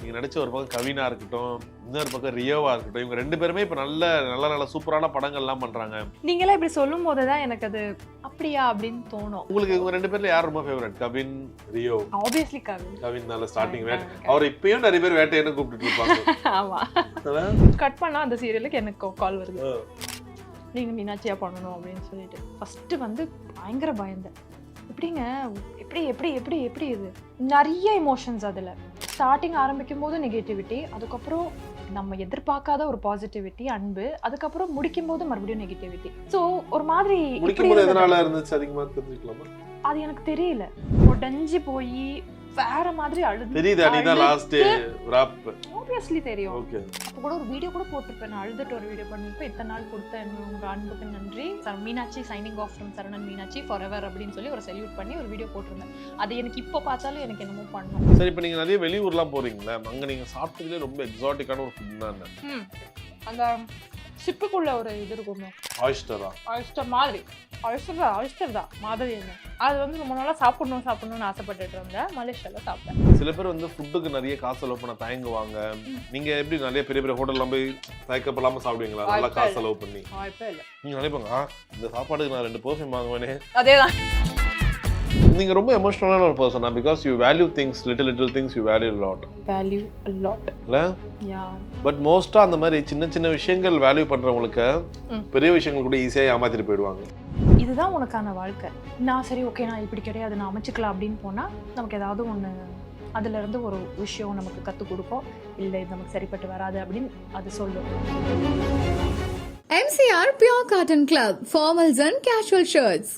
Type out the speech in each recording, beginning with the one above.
நீங்க நடிச்ச ஒரு பக்கம் கவினா இருக்கட்டும், இன்னொரு பக்கம் ரியோவா இருக்கட்டும், இவங்க 2 பேருமே இப்ப நல்ல சூப்பரான படங்கள்லாம் பண்றாங்க. நீங்களே இப்படி சொல்லும் போதுதான் எனக்கு அது அப்படியா அப்படின்னு தோணும். உங்களுக்கு இவங்க 2 பேர்ல யார் ரொம்ப favourite? Kavin, Rio? Obviously Kavin. Kavin நல்ல ஸ்டார்டிங் அவர் இப்பயும் நிறைய பேர் வேட்டையன்னு கூப்பிட்டுட்டு இருப்பாங்க. ஆமா. கட் பண்ணா அந்த சீரியலுக்கு எனக்கு கால் வருது, நீங்க மீனாட்சியா பண்ணணும் அப்படின்னு சொல்லிட்டு. ஃபர்ஸ்ட் வந்து பயங்கர பயந்தேன். எப்படிங்க எப்படி எப்படி எப்படி எப்படி இது நிறைய எமோஷன்ஸ். அதில் ஸ்டார்டிங் ஆரம்பிக்கும் போது நெகட்டிவிட்டி, அதுக்கப்புறம் நம்ம எதிர்பார்க்காத ஒரு பாசிட்டிவிட்டி, அன்பு, அதுக்கப்புறம் முடிக்கும் போது மறுபடியும் நெகட்டிவிட்டி. ஸோ ஒரு மாதிரி எதனால இருந்துச்சு அதிகமா தெரிஞ்சுக்கலாமா? அது எனக்கு தெரியல. உடஞ்சி போய் வேற மாதிரி அழுது தெரியுது. அனிதான் லாஸ்ட் ராப் ஆப்வியஸ்லி தெரியும். ஓகே. அப்போ கூட ஒரு வீடியோ கூட போட்டிருப்பேன், நான் அழுதுட்டு ஒரு வீடியோ பண்ணிருப்பேன். இத்தனை நாள் கொடுத்த உங்க அன்புக்கு நன்றி, Meenakshi signing off from சரணன் Meenakshi for ever அப்படின்னு சொல்லி ஒரு செல்யூட் பண்ணி ஒரு வீடியோ போட்டிருந்தேன். அது எனக்கு இப்போ பார்த்தாலும் எனக்கு என்னமோ பண்ணும். சரி, இப்போ நீங்க நிறைய வெளியூர்லாம் போறீங்களா? அங்க நீங்க சாப்பிட்டதுல ரொம்ப எக்ஸாட்டிக்கான ஒரு ஃபுட் தான் அந்த சிப்புக்குள்ள ஒரு இது இருக்குமே, ஆயிஸ்டரா? ஆயிஸ்டர் மாதிரி, ஆயிஸ்டர் தான் மாதிரி. என்ன அது வந்து ரொம்ப நாளா சாப்பிடணும்னு ஆசைப்பட்டுட்டு இருந்தேன். மலேசியால சாப்பிட்டேன். சில பேர் வந்து ஃபுட்டுக்கு நிறைய காசு செலவு பண்ண தயங்குவாங்க. நீங்க எப்படி நிறைய பெரிய பெரிய ஹோட்டல்லாம் போய் தயக்கப்படாம சாப்பிடுவீங்களா? நல்லா காசு செலவு பண்ணி? வாய்ப்பே இல்லை. நீங்க நினைப்பாங்க இந்த சாப்பாடுக்கு நான் 2 பெர்ஃப்யூம் வாங்குவேனே. அதேதான். நீங்க ரொம்ப எமோஷனலான ஒரு persona? Because you value things, little things you value a lot. Value a lot. இல்ல? யா. பட் மோஸ்டா அந்த மாதிரி சின்ன சின்ன விஷயங்கள் வேல்யூ பண்றவங்களுக்கு பெரிய விஷயங்கள் கூட ஈஸியா ஏமாத்திட்டு போயிடுவாங்க. இதுதான் உனக்கான வாழ்க்கை, நான் சரி ஓகே நான் இப்படி கிடையாது நான் அமைச்சுக்கலாம் அப்படின்னு போனா நமக்கு ஏதாவது ஒன்று அதுல இருந்து ஒரு விஷயம் நமக்கு கற்றுக் கொடுப்போம். இல்லை இது நமக்கு சரிப்பட்டு வராது அப்படின்னு அது சொல்லும். MCR Pure Cotton Club, formals and casual shirts.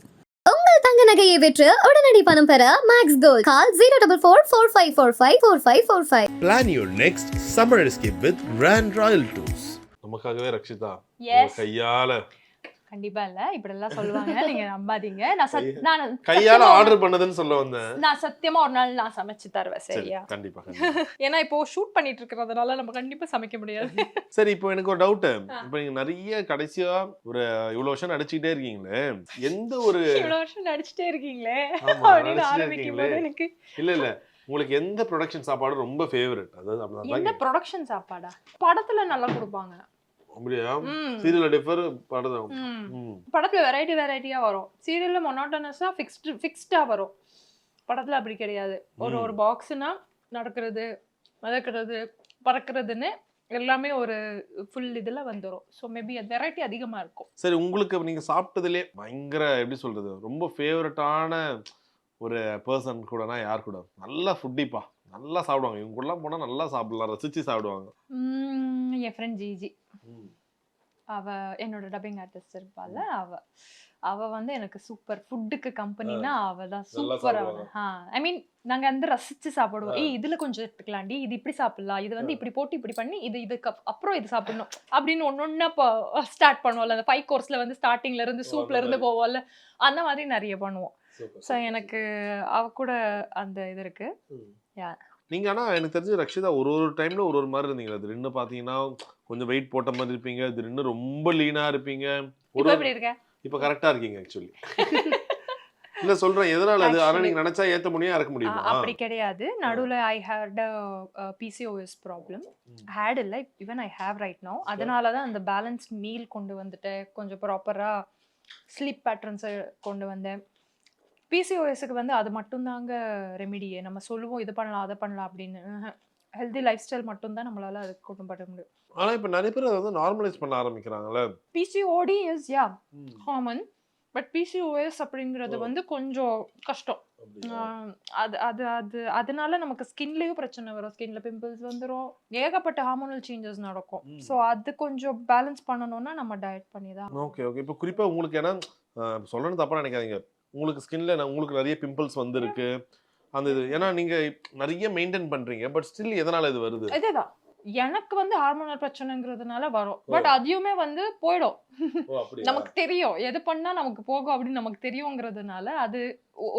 உங்கள் தங்க நகையை விற்று உடனடி பணம் பெற Max Gold. Call 04445454545. Plan your next summer escape with Grand Royal Tours. நமக்காகவே ரக்ஷிதா Yes. கையால கண்டிப்பா இல்ல, இப்படி எல்லாம் சொல்லுவாங்க, நீங்க நம்பாதீங்க. நான் கையால ஆர்டர் பண்ணதுன்னு சொல்ல வந்தேன். நான் சத்தியமா ஒரு நாள் நான் சமைச்சு தருவேன். சரியா? கண்டிப்பா. ஏன்னா இப்போ ஷூட் பண்ணிட்டு இருக்கிறதுனால நம்ம கண்டிப்பா சமைக்க முடியாது. சரி, இப்போ எனக்கு ஒரு டவுட். இப்போ நீங்க நிறைய கடைசியா ஒரு இவ்வளவு வருஷம் நடிச்சுக்கிட்டே இருக்கீங்களே, எந்த ஒரு இவ்வளவு வருஷம் நடிச்சுட்டே இருக்கீங்களே ஆமா, அப்படின்னு நடிச்சுட்டே ஆரம்பிக்கும் போது எனக்கு இல்ல உங்களுக்கு எந்த ப்ரொடக்ஷன் சாப்பாடு ரொம்ப ஃபேவரட்? அதாவது எந்த அப்படிதான். ப்ரொடக்ஷன் சாப்பாடா? படத்துல நல்லா கொடுப்பாங்க. அப்படியா? சீரியல் டிஃபர் படம். படத்துல வெரைட்டியா வரும். சீரியல்ல மொனோட்டனஸா ஃபிக்ஸ்டா வரும். படத்துல அப்படி கிடையாது. ஒரு பாக்ஸ்னா நடக்கிறது, மிதக்கிறது, பறக்கிறதுன்னு எல்லாமே ஒரு ஃபுல் இதுல வந்துரும். ஸோ மேபி அது வெரைட்டி அதிகமா இருக்கும். சரி, உங்களுக்கு நீங்க சாப்பிட்டதுலயே பயங்கர எப்படி சொல்றது ரொம்ப ஃபேவரட்டான ஒரு பர்சன் கூடனா யார் கூட? நல்லா ஃபுட்டிப்பா, நல்லா சாப்பிடுவாங்க, இவங்க கூடலாம் போனா நல்லா சாப்பிடலாம், ரசிச்சு சாப்பிடுவாங்க. என் ஃப்ரெண்ட் ஜிஜி, அவ என்னோட டப்பிங் ஆர்டிஸ்ட் இருப்பாள். அவ வந்து எனக்கு சூப்பர் ஃபுட்டுக்கு கம்பெனினா அவ தான் சூப்பர். ஐ மீன் நாங்க வந்து ரசிச்சு சாப்பிடுவோம். இதுல கொஞ்சம் எடுத்துக்கலாம்டி, இது இப்படி சாப்பிடலாம், இது வந்து இப்படி போட்டு இப்படி பண்ணி இதுக்கு அப்புறம் இது சாப்பிடணும் அப்படின்னு ஒன்னொன்னா ஸ்டார்ட் பண்ணுவோம்ல. அந்த 5 கோர்ஸ்ல வந்து ஸ்டார்டிங்ல இருந்து சூப்ல இருந்து போவோம்ல, அந்த மாதிரி நிறைய பண்ணுவோம். ஸோ எனக்கு அவ கூட அந்த இது இருக்கு. நீங்க ஆனா எனக்கு தெரிஞ்சு ரக்ஷிதா ஒரு டைம்ல ஒரு மாதிரி இருந்தீங்க. அது ரெண்டு பாத்தீங்கன்னா கொஞ்சம் வெயிட் போட்ட மாதிரி இருப்பீங்க, அது ரெண்டு ரொம்ப லீனா இருப்பீங்க. எப்படி இருக்க? இப்ப கரெக்டா இருக்கீங்க ஆக்சுவலி. இல்ல சொல்றேன் எதனால அது? ஆனா நீங்க நினைச்சா ஏத்த முடியும், இறக்க முடியுமா? அப்படி கிடையாது. நடுவுல ஐ ஹேட் PCOS ப்ராப்ளம். ஹேட் இல்ல, even I have right now. அதனால தான் அந்த பேலன்ஸ்ட் மீல் கொண்டு வந்துட்டு கொஞ்சம் ப்ராப்பரா ஸ்லீப் பேட்டர்ன்ஸை கொண்டு வந்தேன். PCOSக்கு வந்து அது மட்டும்தாங்க ரெமிடியே. நம்ம சொல்லுவோம் இது பண்ணலாம் அதை பண்ணலாம் அப்படின்னு. ஹெல்தி லைஃப் ஸ்டைல் மட்டும்தான் நம்மளால அது கொண்டு பண்ண முடியும். ஆனா இப்ப நிறைய பேர் அதை வந்து நார்மலைஸ் பண்ண ஆரம்பிக்கிறாங்கல்ல. PCOD is common, but PCOS அப்படிங்கிறது வந்து கொஞ்சம் கஷ்டம். அதனால நமக்கு ஸ்கின்லயும் பிரச்சனை வரும், ஸ்கின்ல பிம்பிள்ஸ் வந்துடும், ஏகப்பட்ட ஹார்மோனல் சேஞ்சஸ் நடக்கும். ஸோ அது கொஞ்சம் பேலன்ஸ் பண்ணணும்னா நம்ம டயட் பண்ணி தான். ஓகே. இப்போ குறிப்பா உங்களுக்கு ஏன்னா சொல்லணும் தப்பா நினைக்காதீங்க, உங்களுக்கு ஸ்கின்ல உங்களுக்கு நிறைய பிம்பிள்ஸ் வந்திருக்கு. அந்த இது ஏன்னா நீங்க நிறைய மெயின்டைன் பண்றீங்க, பட் ஸ்டில் எதனால இது வருது? இதேதான் எனக்கு வந்து ஹார்மோனல் பிரச்சனைங்கிறதுனால வரும். பட் அதையுமே வந்து போயிடும். நமக்கு தெரியும் எது பண்ணா நமக்கு போகும் அப்படின்னு நமக்கு தெரியுங்கிறதுனால அது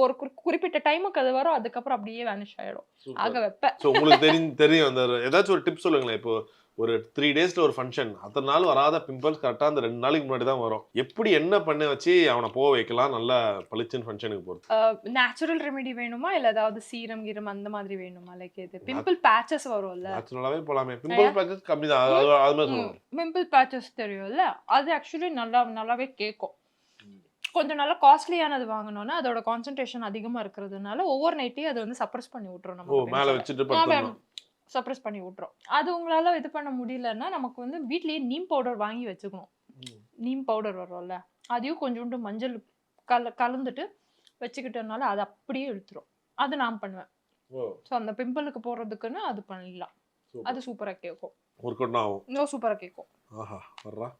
ஒரு குறிப்பிட்ட டைமுக்கு அது வரும், அதுக்கப்புறம் அப்படியே வேனிஷ் ஆயிடும். ஆக வைப்பேன். உங்களுக்கு தெரியும் அந்த ஏதாச்சும் ஒரு டிப் சொல்லுங்களேன். இப்போ ஒரு 3 டேஸ்ல ஒரு ஃபங்க்ஷன், அத்தனை நாள் வராத பிம்பிள்ஸ் கரெக்டா அந்த 2 நாளைக்கு முன்னாடி தான் வரும். எப்படி என்ன பண்ண வச்சு அவனை போக வைக்கலாம் நல்லா பளிச்சுன்னு ஃபங்க்ஷனுக்கு போறது? நேச்சுரல் ரெமெடி வேணுமா இல்ல ஏதாவது சீரம் கீரம் அந்த மாதிரி வேணுமா? லைக் இது பிம்பிள் பேச்சஸ் வரும்ல, நேச்சுரலாவே போலாமே. பிம்பிள் பேச்சஸ் கம்மி தான், அது மாதிரி சொல்லுவாங்க. பிம்பிள் பேச்சஸ் தெரியும்ல, அது ஆக்சுவலி நல்லாவே கேட்கும். கொஞ்சம் நல்லா காஸ்ட்லியானது வாங்கணும்னா அதோட கான்சென்ட்ரேஷன் அதிகமா இருக்கிறதுனால ஓவர் நைட்டே அது வந்து சப்ரஸ் பண்ணி விட்டுரும். ஓ, மேல வச்சிட்டு படுத்துறோம். சப்ரஸ் பண்ணி விட்டுரும். அது உங்களால இது பண்ண முடியலன்னா நமக்கு வந்து வீட்லயே நீம் பவுடர் வாங்கி வச்சுக்கணும். நீம் பவுடர் வரும்ல, அதையும் கொஞ்சோண்டு மஞ்சள் கலந்துட்டு வச்சுக்கிட்டனால அது அப்படியே இழுத்துரும். அது நான் பண்ணுவேன். ஸோ அந்த பிம்பிளுக்கு போடுறதுக்குன்னு அது பண்ணிடலாம். அது சூப்பரா கேட்கும். ஒர்க் அவுட் ஆகும். சூப்பரா கேட்கும். ஆஹா, வர்றா.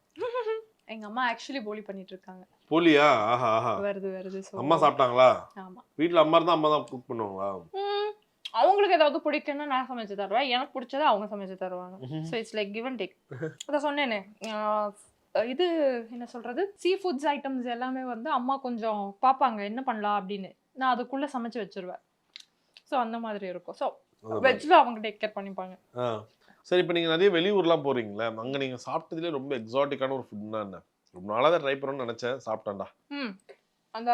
எங்க அம்மா ஆக்சுவலி போலி பண்ணிட்டு இருக்காங்க. போலியா? ஆஹா ஆஹா. வருது. அம்மா சாப்பிட்டாங்களா? ஆமா. வீட்ல அம்மா தான் குக் பண்ணுவாங்களா? அவங்களுக்கு ஏதாவது பிடிக்குன்னா நான் சமைச்சு தருவேன், எனக்கு பிடிச்சதை அவங்க சமைச்சு தருவாங்க. So it's like give and take. அதான் சொன்னேனே, இது என்ன சொல்றது, சீ ஃபுட்ஸ் ஐட்டம்ஸ் எல்லாமே வந்து அம்மா கொஞ்சம் பார்ப்பாங்க என்ன பண்ணலாம் அப்படின்னு, நான் அதுக்குள்ள சமைச்சு வச்சிருவேன். ஸோ அந்த மாதிரி இருக்கும். ஸோ வெஜ்ல அவங்க டேக் கேர் பண்ணிப்பாங்க. சரி, இப்போ நீங்கள் நிறைய வெளியூர்லாம் போகிறீங்களே, அங்கே நீங்கள் சாப்பிட்டதுலேயே ரொம்ப எக்ஸாட்டிக்கான ஒரு ஃபுட்னா என்ன? ரொம்ப நாளாக தான் ட்ரை பண்ணணும்னு நினச்சேன், சாப்பிட்டான்டா. அந்த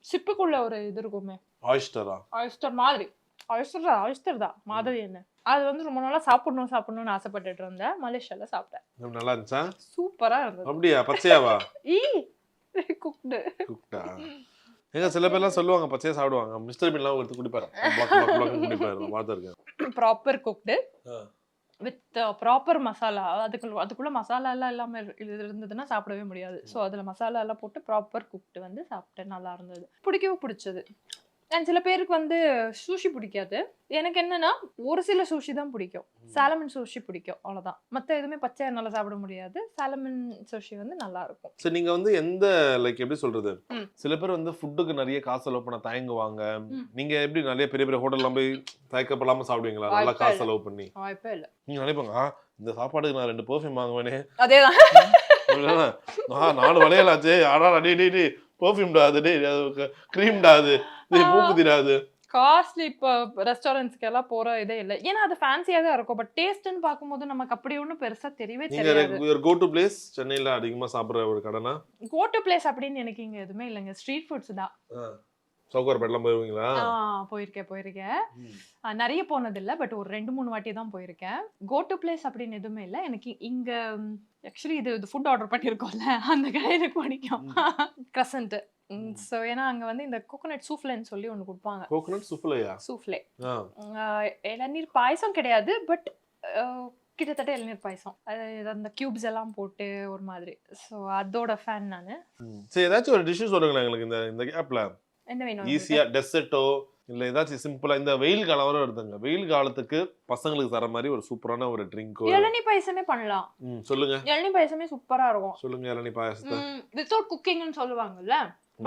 சிப்புக்குள்ள ஒரு இது இருக்குமே, ஆயிஸ்டரா? ஆயிஸ்டர் மாதிரி. ஆயிஸ்டர் தான் மாதிரி. என்ன அது வந்து ரொம்ப நாளாக சாப்பிடணும்னு ஆசைப்பட்டுட்டு இருந்தேன். மலேசியால சாப்பிட்டேன். நல்லா இருந்துச்சா? சூப்பரா இருந்தது. அப்படியா? பச்சையாவா? குக்டு. குக்டா? எங்க சில பேர்லாம் சொல்லுவாங்க பச்சையா சாப்பிடுவாங்க. மிஸ்டர் பீன்லாம் எடுத்து குடிப்பாரு, குடிப்பாரு, பார்த்துருக்கேன். Proper cooked with proper masala. அதுக்குள்ள மசாலா எல்லாம் இல்லாம இருந்ததுன்னா சாப்பிடவே முடியாது. ஸோ அதுல மசாலா எல்லாம் போட்டு ப்ராப்பர் குக்டு வந்து சாப்பிட்டேன். நல்லா இருந்தது, பிடிச்சது. அண்ட் சில பேருக்கு வந்து சூஷி பிடிக்காது. எனக்கு என்னன்னா ஒரு சில சூஷி தான் பிடிக்கும். சாலமன் சூஷி பிடிக்கும், அவ்வளவுதான். மற்ற எதுவுமே பச்சையா என்னால சாப்பிட முடியாது. சாலமன் சூஷி வந்து நல்லா இருக்கும். சரி, நீங்க வந்து எந்த லைக் எப்படி சொல்றது, சில பேர் வந்து ஃபுட்டுக்கு நிறைய காசு செலவு பண்ண தயங்குவாங்க. நீங்க எப்படி நிறைய பெரிய பெரிய ஹோட்டல்லாம் போய் தயக்கப்படாம சாப்பிடுவீங்களா? நல்லா காசு செலவு பண்ணி? வாய்ப்பே இல்ல. நீங்க நினைப்பாங்க இந்த சாப்பாடுக்கு நான் 2 பெர்ஃப்யூம் வாங்குவேனே. அதேதான். 4 வளையலாச்சு, ஆனா அடி பெர்ஃப்யூம்டா, அது கிரீம்டா, அது மூக்குதிராது. காஸ்ட்லி இப்போ ரெஸ்டாரண்ட்ஸ்க்கு எல்லாம் போற இதே இல்லை. ஏன்னா அது ஃபேன்சியா தான் இருக்கும். பட் டேஸ்ட்னு பார்க்கும்போது நமக்கு அப்படி ஒன்றும் பெருசா தெரியவே தெரியாது. நீங்க கோ டு பிளேஸ் சென்னையில அதிகமா சாப்பிடுற ஒரு கடைனா? கோ டு பிளேஸ் அப்படின்னு எனக்கு இங்க எதுவுமே இல்லைங்க. ஸ்ட்ரீட் ஃபுட்ஸ் தான். சவுகார்பேட்டெல்லாம் போயிருவீங்களா? போயிருக்கேன். நிறைய போனதில்லை, பட் ஒரு 2-3 வாட்டி தான் போயிருக்கேன். கோ டு பிளேஸ் அப்படின்னு எதுவுமே இல்லை எனக்கு இங்க. ஆக்சுவலி இது ஃபுட் ஆர்டர் பண்ணியிருக்கோம்ல, அந்த கடை எனக்கு பிடிக்கும். கிரசன்ட். ஸோ ஏன்னா அங்கே வந்து இந்த கோகோனட் சூஃப்லேன்னு சொல்லி ஒன்று கொடுப்பாங்க. கோகோனட் சூஃப்லேயா? சூஃப்லே. இளநீர் பாயசம் கிடையாது, பட் கிட்டத்தட்ட இளநீர் பாயசம். அந்த கியூப்ஸ் எல்லாம் போட்டு ஒரு மாதிரி. ஸோ அதோட ஃபேன் நான். சரி, ஏதாச்சும் ஒரு டிஷ் சொல்லுங்களேன் எங்களுக்கு இந்த கேப்ல. என்ன வேணும்? ஈஸியா டெசர்ட்டோ இல்ல ஏதாச்சும் சிம்பிளா. இந்த வெயில் காலம் வர வருதுங்க, வெயில் காலத்துக்கு பசங்களுக்கு தர மாதிரி ஒரு சூப்பரான ஒரு ட்ரிங்க். இளநீர் பாயசமே பண்ணலாம். சொல்லுங்க. இளநீர் பாயசமே சூப்பரா இருக்கும். சொல்லுங்க. இளநீர் பாயசத்தை வித்தவுட் குக்கிங்னு சொல்லுவாங்கல்ல,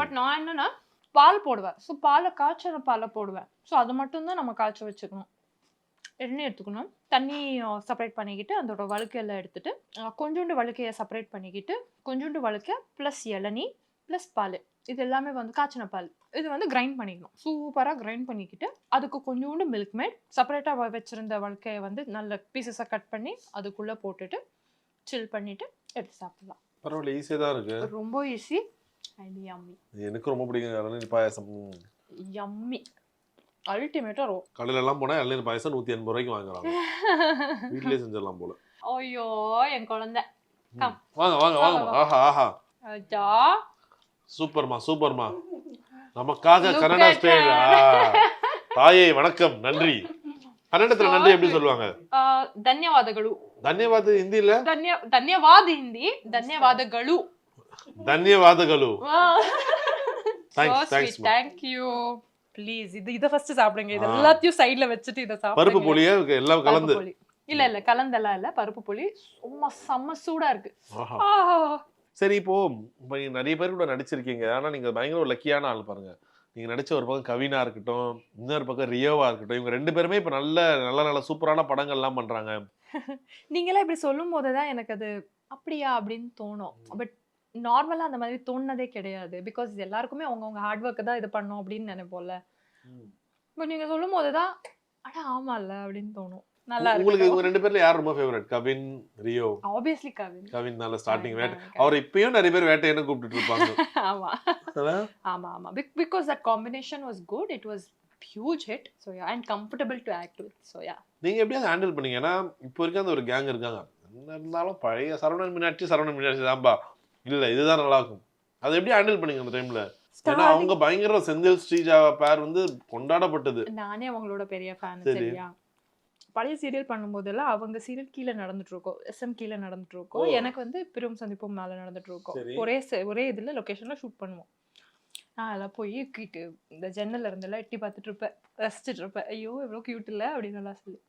பட் நான் என்னன்னா பால் போடுவேன். ஸோ காய்ச்சற பாலை போடுவேன். ஸோ அது மட்டும் தான் நம்ம காய்ச்ச வச்சுக்கணும். எண்ணெய் எடுத்துக்கணும், தண்ணி செப்பரேட் பண்ணிக்கிட்டு அதோட வழுக்கையெல்லாம் எடுத்துட்டு கொஞ்சோண்டு வழுக்கையை செப்பரேட் பண்ணிக்கிட்டு கொஞ்சோண்டு வழுக்கை ப்ளஸ் இளநீ ப்ளஸ் பால், இது எல்லாமே வந்து காய்ச்சின பால், இது வந்து கிரைண்ட் பண்ணிக்கணும். சூப்பராக கிரைண்ட் பண்ணிக்கிட்டு அதுக்கு கொஞ்சோண்டு மில்க் மேட் செப்பரேட்டாக வச்சுருந்த வழுக்கையை வந்து நல்ல பீசஸாக கட் பண்ணி அதுக்குள்ளே போட்டுட்டு சில் பண்ணிட்டு எடுத்து சாப்பிடலாம். பரவாயில்ல, ஈஸியாக தான் இருக்கு. ரொம்ப ஈஸி அண்ட் யம்மி. எனக்கு ரொம்ப பிடிக்கும் இளநீர் பாயாசம். யம்மி, அல்டிமேட்டா இருக்கும். கடையில எல்லாம் போனா இளநீர் பாயாசம் 180 ரூபாய்க்கு வாங்குறாங்க. வீட்லயே செஞ்சிடலாம் போல. ஐயோ என் குழந்தை. வாங்க வாங்க வாங்க. ஆஹா ஆஹா, அச்சா சூப்பர்மா சூப்பர்மா. நமக்காக கன்னடா ஸ்டைல். தாயே வணக்கம், நன்றி. கன்னடத்துல நன்றி எப்படி சொல்லுவாங்க? ಧನ್ಯವಾದಗಳು. ಧನ್ಯವಾದ ಹಿಂದಿல? ಧನ್ಯವಾದ ಹಿಂದಿ, ಧನ್ಯವಾದಗಳು. ಧನ್ಯವಾದಗಳು. Thanks. Thank you. ப்ளீஸ் இத ஃபர்ஸ்ட் சாப்பிடுங்க. இது எல்லாத்தையும் சைடுல வச்சிட்டு இத சாப்பிடுங்க. பருப்பு பொடியே எல்லாம் கலந்து? இல்ல கலந்தெல்லாம் இல்ல, பருப்பு பொடி சும்மா செம்ம சூடா இருக்கு. சரி, இப்போ நிறைய பேர் கூட நடிச்சிருக்கீங்க. ஆனா நீங்க பயங்கர லக்கியான ஆள் பாருங்க. நீங்க நடிச்ச ஒரு பக்கம் கவினா இருக்கட்டும், இன்னொரு பக்கம் ரியோவா இருக்கட்டும், இவங்க 2 பேருமே இப்ப நல்ல சூப்பரான படங்கள் எல்லாம் பண்றாங்க. நீங்களாம் இப்படி சொல்லும் போதுதான் எனக்கு அது அப்படியா அப்படின்னு தோணும். பட் நார்மலா அந்த மாதிரி தோணுனதே கிடையாது. பிகாஸ் எல்லாருக்குமே அவங்கவுங்க ஹார்ட் ஒர்க் தான் இது பண்ணும் அப்படின்னு நினைப்போம்ல. பட் நீங்க சொல்லும் போதுதான் அட ஆமா இல்ல அப்படின்னு தோணும். நல்லா உங்களுக்கு இருக்கு இவங்க 2 பேர்ல யார் ரொம்ப favourite? Kavin, Rio? Obviously Kavin. Kavin நல்ல ஸ்டார்டிங் வேட்டை. கவின். அவர் இப்பயும் நிறைய பேர் வேட்டைன்னு கூப்பிட்டுட்டு இருப்பாங்க. ஆமா ஆமா ஆமா because that combination was good, it was huge hit, so yeah, and comfortable to act with, so yeah. நீங்க எப்படி அதை ஹேண்டில் பண்ணீங்க? ஏன்னா இப்போ வரைக்கும் அந்த ஒரு கேங் இருக்காங்க. என்ன இருந்தாலும் பழைய சரவணன் மீனாட்சி தான்பா. இல்ல இதுதான் நல்லா இருக்கும். அதை எப்படி ஹேண்டில் பண்ணீங்க அந்த டைம்ல? ஏன்னா அவங்க பயங்கர செந்தில் ஸ்ரீஜா பேர் வந்து கொண்டாடப்பட்டது. நானே அவங்களோட பெரிய ஃபேன். சரி. சரியா, பழைய சீரியல் பண்ணும்போதெல்லாம் அவங்க சீரியல் கீழே நடந்துட்டு இருக்கோம், SM கீழே நடந்துட்டு இருக்கோம், எனக்கு வந்து பிரும் சந்திப்பும் மேல நடந்துட்டு இருக்கோம். ஒரே இதுல லொகேஷன்ல ஷூட் பண்ணுவோம். நான் எல்லாம் போய் இந்த ஜன்னல்ல இருந்தெல்லாம் எட்டி பார்த்துட்டு இருப்பேன், ரசிச்சுட்டு இருப்பேன். ஐயோ எவ்வளவு கியூட் இல்ல அப்படின்னு எல்லாம் சொல்லி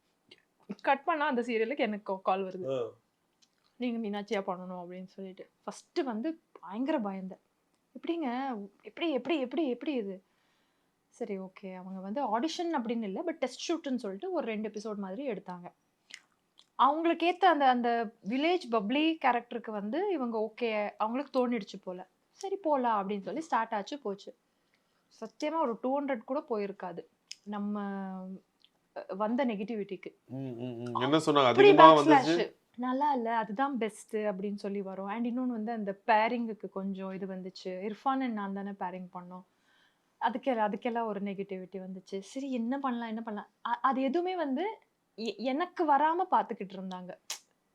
கட் பண்ணா அந்த சீரியலுக்கு எனக்கு கால் வருது, நீங்க மீனாட்சியா பண்ணணும் அப்படின்னு சொல்லிட்டு. ஃபர்ஸ்ட் வந்து பயங்கர பயந்தேன். எப்படிங்க, எப்படி எப்படி எப்படி எப்படி இது? சரி ஓகே, அவங்க வந்து ஆடிஷன் அப்படின்னு இல்லை, பட் டெஸ்ட் ஷூட்னு சொல்லிட்டு ஒரு 2 எபிசோட் மாதிரி எடுத்தாங்க. அவங்களுக்கு ஏற்ற அந்த அந்த வில்லேஜ் பப்ளி கேரக்டருக்கு வந்து இவங்க ஓகே, அவங்களுக்கு தோணிடுச்சு போல. சரி போகலாம் அப்படின்னு சொல்லி ஸ்டார்ட் ஆச்சு, போச்சு. சத்தியமா ஒரு 200 கூட போயிருக்காது நம்ம வந்த நெகட்டிவிட்டிக்கு. என்ன சொன்னாங்க? அதிகமா வந்துச்சு, நல்லா இல்ல, அதுதான் பெஸ்ட் அப்படின்னு சொல்லி வரும். அண்ட் இன்னொன்று வந்து அந்த பேரிங்குக்கு கொஞ்சம் இது வந்துச்சு. இர்ஃபான் அண்ட் நான் தானே பேரிங் பண்ணோம், அதுக்கெல்லாம் ஒரு நெகட்டிவிட்டி வந்துச்சு. சரி என்ன பண்ணலாம் அது எதுவுமே வந்து எனக்கு வராம பாத்துக்கிட்டு இருந்தாங்க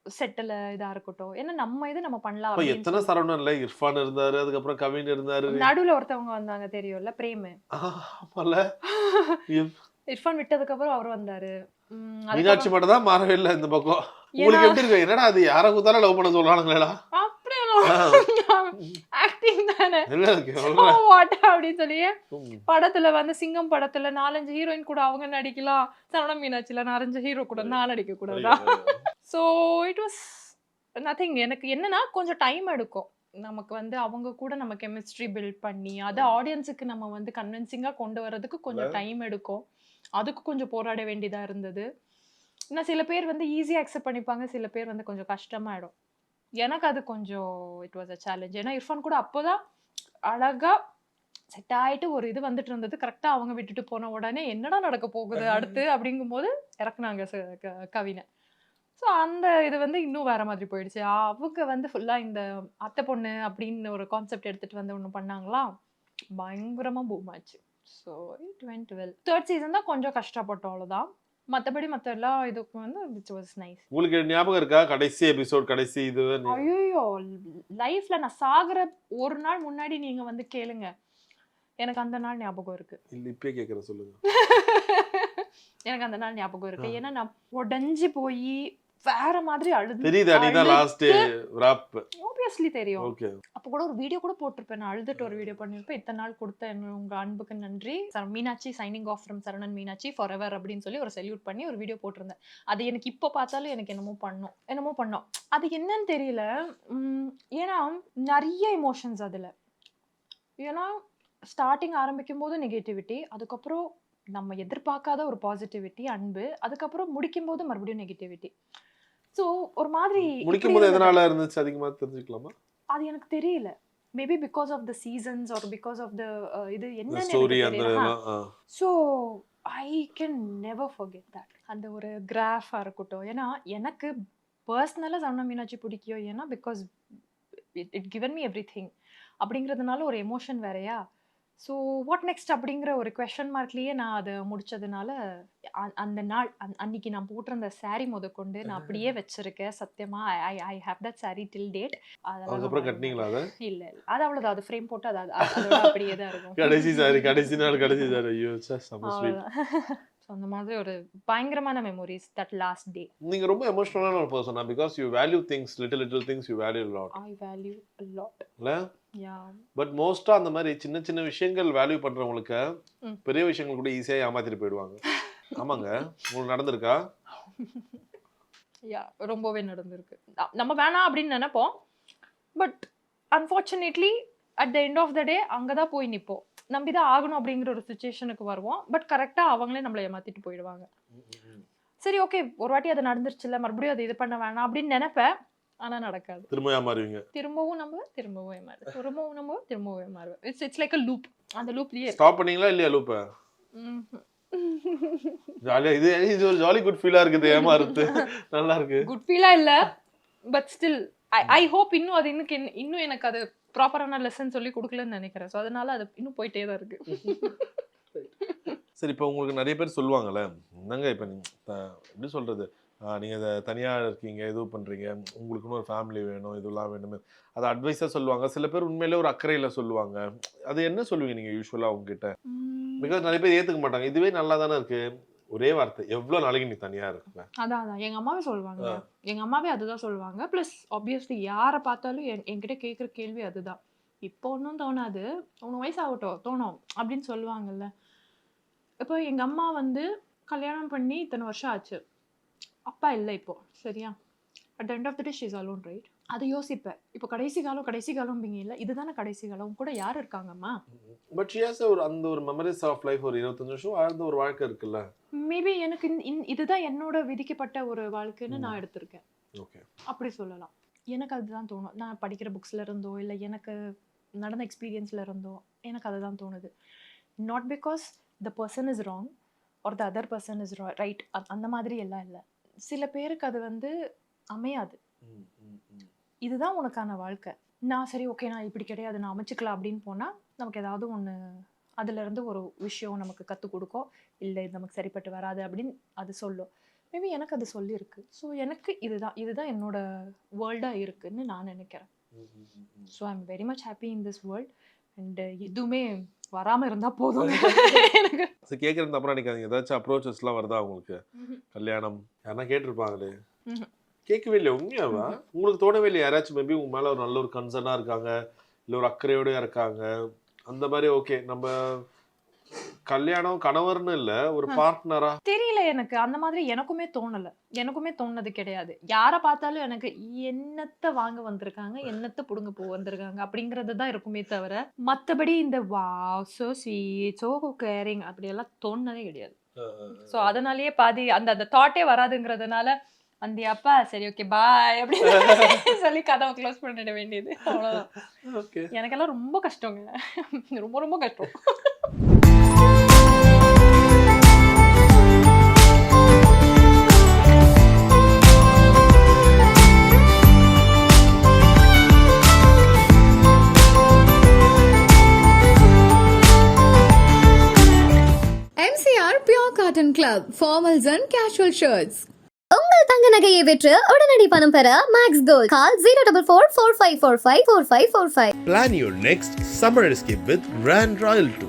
செட்டில் இதா இருக்கட்டும். ஏன்னா நம்ம இது நம்ம பண்ணலாம். அப்ப எத்தனை சரவணன்ல இர்ஃபான் இருந்தாரு, அதுக்கப்புறம் கவின் இருந்தாரு, நடுவுல ஒருத்தவங்க வந்தாங்க தெரியும்ல, பிரேம். ஆமால. இர்ஃபான் விட்டதுக்கு அப்புறம் அவர் வந்தாரு. மீனாட்சி மட்டும் தான் மாறவே இல்லை இந்த பக்கம். உங்களுக்கு எப்படி இருக்கு? என்னடா அது யார கூத்தால லவ் பண்ண சொல்றானுங்களா? ஆக்டிங் தானே அப்படின்னு சொல்லி படத்துல வந்து சிங்கம் படத்துல 4-5 ஹீரோயின் கூட அவங்க நடிக்கலாம், சரவணன் மீனாட்சியில 4-5 ஹீரோ கூட நான் நடிக்க கூடாதா? So it was nothing. எனக்கு என்னன்னா கொஞ்சம் டைம் எடுக்கும் நமக்கு வந்து அவங்க கூட நம்ம கெமிஸ்ட்ரி பில்ட் பண்ணி அதை ஆடியன்ஸுக்கு நம்ம வந்து கன்வின்சிங்கா கொண்டு வர்றதுக்கு கொஞ்சம் டைம் எடுக்கும். அதுக்கு கொஞ்சம் போராட வேண்டியதா இருந்தது. இன்னும் சில பேர் வந்து ஈஸியா அக்செப்ட் பண்ணிப்பாங்க, சில பேர் வந்து கொஞ்சம் கஷ்டமாயிடும். எனக்கு அது கொஞ்சம் இட் வாஸ் அ சேலஞ்ச். ஏன்னா இர்ஃபான் கூட அப்போதான் அழகா செட் ஆயிட்டு ஒரு இது வந்துட்டு இருந்தது. கரெக்டா அவங்க விட்டுட்டு போன உடனே என்னடா நடக்க போகுது அடுத்து அப்படிங்கும் போது இறக்குனாங்க கவினை. ஸோ அந்த இது வந்து இன்னும் வேற மாதிரி போயிடுச்சு. அவங்க வந்து ஃபுல்லா இந்த அத்தை பொண்ணு அப்படின்னு ஒரு கான்செப்ட் எடுத்துட்டு வந்து ஒன்று பண்ணாங்களா, பயங்கரமா பூம் ஆச்சு. So it went well. 3rd season தான் கொஞ்சம் கஷ்டப்பட்டோம், அவ்வளோதான். மற்றபடி மற்ற எல்லா இதுக்கும் வந்து இட் வாஸ் நைஸ். உங்களுக்கு ஞாபகம் இருக்கா கடைசி எபிசோட், கடைசி இது? ஐயோ, லைஃப்ல நான் சாகுற ஒரு நாள் முன்னாடி நீங்க வந்து கேளுங்க, எனக்கு அந்த நாள் ஞாபகம் இருக்கு. இல்ல இப்பயே கேக்குற சொல்லுங்க. எனக்கு அந்த நாள் ஞாபகம் இருக்கு. ஏன்னா நான் உடஞ்சி போய் வேற மாதிரி அழுது. தெரியுது அனிதான் லாஸ்ட் ராப். ஆப்வியஸ்லி தெரியும். ஓகே. அப்ப கூட ஒரு வீடியோ கூட போட்டிருப்பேன், நான் அழுதுட்டு ஒரு வீடியோ பண்ணிருப்பேன். இத்தனை நாள் கொடுத்த உங்க அன்புக்கு நன்றி, Meenakshi signing off from Saravanan Meenakshi for ever அப்படின்னு சொல்லி ஒரு சல்யூட் பண்ணி ஒரு வீடியோ போட்டிருந்தேன். அது எனக்கு இப்போ பார்த்தாலும் எனக்கு என்னமோ பண்ணோம். அது என்னன்னு தெரியல. ஏன்னா நிறைய எமோஷன்ஸ் அதுல. ஏன்னா ஸ்டார்டிங் ஆரம்பிக்கும் போது நெகட்டிவிட்டி, அதுக்கப்புறம் நம்ம எதிர்பார்க்காத ஒரு பாசிட்டிவிட்டி, அன்பு, அதுக்கப்புறம் முடிக்கும் போது மறுபடியும் நெகட்டிவிட்டி. ஸோ ஒரு மாதிரி முடிக்கும் போது எதனால இருந்துச்சு அதிகமா தெரிஞ்சுக்கலாமா? அது எனக்கு தெரியல. Maybe because of the seasons or because of the இது என்ன ஸ்டோரி அந்த. So I can never forget that. அந்த ஒரு கிராஃபா இருக்கட்டும். ஏன்னா எனக்கு பர்சனலாக சரவணன் மீனாட்சி பிடிக்கும். ஏன்னா because it given me every thing அப்படிங்கிறதுனால ஒரு எமோஷன் வேறையா. ஸோ வாட் நெக்ஸ்ட் அப்படிங்கிற ஒரு கொஷன் மார்க்லேயே நான் அதை முடிச்சதுனால அந்த நாள் அன்னைக்கு நான் போட்டிருந்த சாரி முதற்கொண்டு நான் அப்படியே வச்சிருக்கேன். சத்தியமா I have that sorry till date. அதுக்கப்புறம் கட்டினீங்களா? அது இல்ல அது அவ்வளவுதான். அது ஃப்ரேம் போட்டு அதோட அப்படியே தான் இருக்கும். கடைசி சாரி, கடைசி நாள், கடைசி சாரி. ஐயோ சம ஸ்வீட். அந்த மாதிரி ஒரு பயங்கரமான மெமரிஸ் தட் லாஸ்ட் டே. நீங்க ரொம்ப எமோஷனலான ஒரு பர்சனா? because you value things, little things you value a lot. I value a lot. இல்ல? Yeah. பட் மோஸ்டா அந்த மாதிரி சின்ன சின்ன விஷயங்கள் வேல்யூ பண்றவங்களுக்கு பெரிய விஷயங்கள் கூட ஈஸியா ஏமாத்திட்டு போயிடுவாங்க. ஆமாங்க, உங்களுக்கு நடந்திருக்கா? யா, ரொம்பவே நடந்திருக்கு. நம்ம வேணாம் அப்படின்னு நினைப்போம், but unfortunately at the end of the day அங்கதான் போய் நிற்போம். நம்பிதான் ஆகணும் அப்படிங்கிற ஒரு சுச்சுவேஷனுக்கு வருவோம். பட் கரெக்டா அவங்களே நம்மளை ஏமாத்திட்டு போயிடுவாங்க. சரி ஓகே, ஒரு வாட்டி அது நடந்துருச்சுல, மறுபடியும் அது இது பண்ண வேணாம் அப்படின்னு நினைப்பேன். ஆனா நடக்காது. திரும்ப ஏமாறுவீங்க. திரும்பவும் நம்புவேன், திரும்பவும் ஏமாறுவேன், திரும்பவும் நம்புவேன், திரும்பவும் ஏமாறுவேன். It's like a loop. அந்த லூப்லயே ஸ்டாப் பண்ணீங்களா இல்லையா லூப்ப? ஜாலியா இது ஒரு ஜாலி குட் ஃபீலா இருக்குது ஏமாறுது. நல்லா இருக்கு. குட் ஃபீலா இல்ல, பட் ஸ்டில் ஐ ஹோப் இன்னும் அது இன்னும் எனக்கு அது ப்ராப்பரான லெசன் சொல்லி கொடுக்கலன்னு நினைக்கிறேன். ஸோ அதனால அது இன்னும் போயிட்டே தான் இருக்கு. சரி, இப்போ உங்களுக்கு நிறைய பேர் சொல்லுவாங்கல்ல, என்னங்க இப்போ எப்படி சொல்றது, நீங்கள் இதை தனியாக இருக்கீங்க, இது பண்ணுறீங்க, உங்களுக்குன்னு ஒரு ஃபேமிலி வேணும், இதெல்லாம் வேணுமே, அதை அட்வைஸாக சொல்லுவாங்க. சில பேர் உண்மையிலே ஒரு அக்கறையில் சொல்லுவாங்க. அது என்ன சொல்லுவீங்க நீங்கள் யூஸ்வலாக உங்ககிட்ட? பிகாஸ் நிறைய பேர் ஏற்றுக்க மாட்டாங்க. இதுவே நல்லா தானே இருக்கு, ஒரே வார்த்தை, எவ்வளோ நாளைக்கு நீ தனியாக இருப்ப. அதான் எங்க அம்மாவே சொல்லுவாங்க. எங்க அம்மாவே அதுதான் சொல்லுவாங்க. ப்ளஸ் ஆப்வியஸ்லி யாரை பார்த்தாலும் என்கிட்ட கேட்குற கேள்வி அதுதான். இப்போ ஒன்றும் தோணாது, உனக்கு வயசாகட்டும் தோணும் அப்படின்னு சொல்லுவாங்கல்ல. இப்போ எங்க அம்மா வந்து கல்யாணம் பண்ணி இத்தனை வருஷம் ஆச்சு, அப்பா இல்லை இப்போ, சரியா? At the end of the day she is alone, right? அதை யோசிப்பேன். இப்போ கடைசி காலம் இல்லை, இதுதானே கடைசி காலம், கூட யார் இருக்காங்கம்மா? பட் ஷி ஹஸ் அந்த ஒரு மெமரிஸ் ஆஃப் லைஃப், ஒரு 25 வருஷம் வாழ்ந்த ஒரு வாழ்க்கை இருக்குல்ல. மேபி எனக்கு இதுதான் என்னோட விதிக்கப்பட்ட ஒரு வாழ்க்கைன்னு நான் எடுத்திருக்கேன். ஓகே, அப்படி சொல்லலாம். எனக்கு அதுதான் தோணும். நான் படிக்கிற புக்ஸ்ல இருந்தோ இல்லை எனக்கு நடந்த எக்ஸ்பீரியன்ஸ்ல இருந்தோ எனக்கு அதுதான் தோணுது. Not because the person is wrong or the other person is right, அந்த மாதிரி எல்லாம் இல்லை. சில பேருக்கு அது வந்து அமையாது. இதுதான் உனக்கான வாழ்க்கை, நான் சரி ஓகே நான் இப்படி கிடையாது நான் அமைச்சுக்கலாம் அப்படின்னு போனால் நமக்கு ஏதாவது ஒன்று அதுலேருந்து ஒரு விஷயம் நமக்கு கற்றுக் கொடுக்கும். இல்லை இது நமக்கு சரிப்பட்டு வராது அப்படின்னு அது சொல்லும். மேபி எனக்கு அது சொல்லியிருக்கு. ஸோ எனக்கு இதுதான் என்னோட வேர்ல்டாக இருக்குன்னு நான் நினைக்கிறேன். So I am very much happy in this world. And எதுவுமே வராமல் இருந்தால் போதும் எனக்கு. கேட்குறது அப்புறம் நினைக்காதீங்க, ஏதாச்சும் அப்ரோச்சஸ்லாம் வருதா உங்களுக்கு? கல்யாணம் யாரா கேட்டிருப்பாங்களே, கேட்கவே இல்லை உண்மையாவா? உங்களுக்கு தோணவே இல்லை யாராச்சும் மேபி உங்க மேலே ஒரு நல்ல ஒரு கன்சர்னாக இருக்காங்க, இல்லை ஒரு அக்கறையோடய இருக்காங்க, அந்த மாதிரி ஓகே நம்ம கல்யாணம் கணவர்னு இல்ல ஒரு பார்ட்னரா? தெரியல, எனக்கு அந்த மாதிரி எனக்குமே தோணுனது கிடையாது. யாரை பார்த்தாலும் எனக்கு என்னத்தை வாங்க வந்திருக்காங்க, என்னத்தை புடுங்க வந்திருக்காங்க அப்படிங்கிறது தான் இருக்குமே தவிர மற்றபடி இந்த wow so sweet so caring அப்படியெல்லாம் தோணுனதே கிடையாது. ஸோ அதனாலேயே பாதி அந்த தாட்டே வராதுங்கிறதுனால அந்த அப்பா சரி ஓகே பாய் அப்படின்னு சொல்லி கதவை க்ளோஸ் பண்ணிட வேண்டியது, அவ்வளோதான். எனக்கெல்லாம் ரொம்ப கஷ்டங்க, ரொம்ப ரொம்ப கஷ்டம். MCR Pure Cotton Club, formals and casual shirts. உங்கள் தங்க நகையை விற்று உடனடி பணம் பெற Max Gold. Call 04445454545. Plan your next summer escape with Grand Royal Tour.